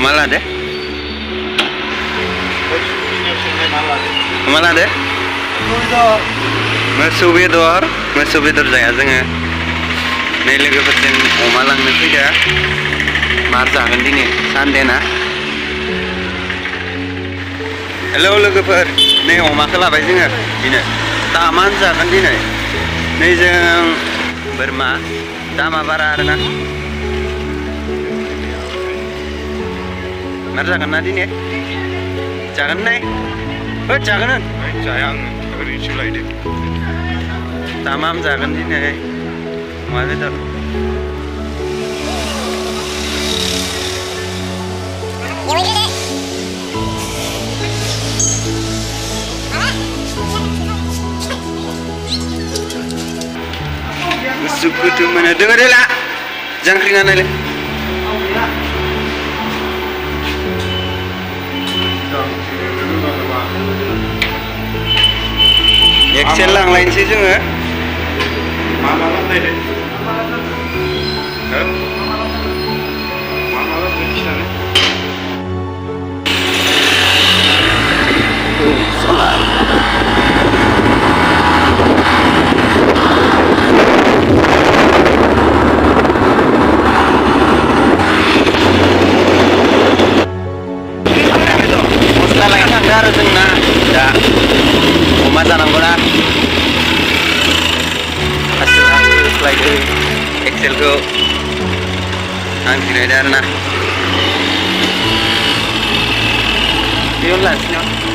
अमा लादो अमा लादो मोसौ बेदर जाया जोङो नै लोगोफोरजों अमा लांनो फैदो मार जागोन दिनै सानदे ना हेलौ लोगोफोर नै अमाखौ लाबाय जोङो दिनै दामानो जागोन दिनै नै जों बोरमा दामा बारा आरोना मार जागोन ना दिनै जागोन नाय जागोन जाया आङो ओरैनोसो लायदो दामाम जागोन दिनै अमा बेदर Sukutu mana dengar deh lah, jangkringan aja. Excel lang lain sih juga. Mama lantai deh. Mama lantai di sana. Salah. Harus na da umat anang guna hasil slide Excel ko ang sinedar na yun last nyo